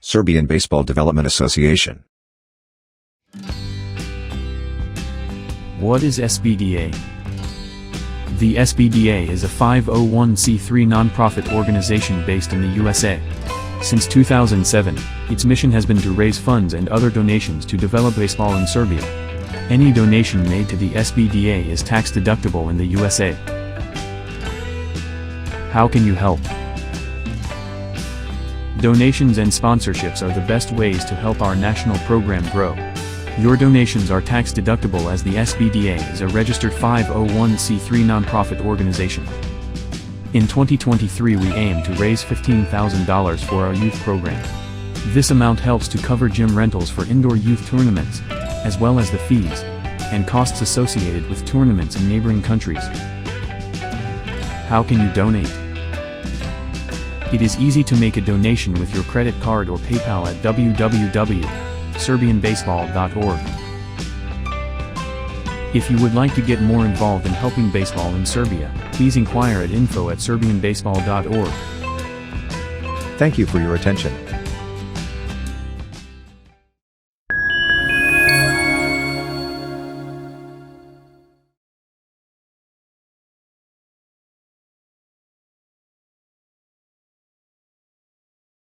Serbian Baseball Development Association. What is SBDA? The SBDA is a 501c3 nonprofit organization based in the USA. Since 2007, its mission has been to raise funds and other donations to develop baseball in Serbia. Any donation made to the SBDA is tax deductible in the USA. How can you help? Donations and sponsorships are the best ways to help our national program grow. Your donations are tax deductible as the SBDA is a registered 501c3 nonprofit organization. In 2023 we aim to raise $15,000 for our youth program. This amount helps to cover gym rentals for indoor youth tournaments, as well as the fees and costs associated with tournaments in neighboring countries. How can you donate? It is easy to make a donation with your credit card or PayPal at www.serbianbaseball.org. If you would like to get more involved in helping baseball in Serbia, please inquire at info@serbianbaseball.org. Thank you for your attention.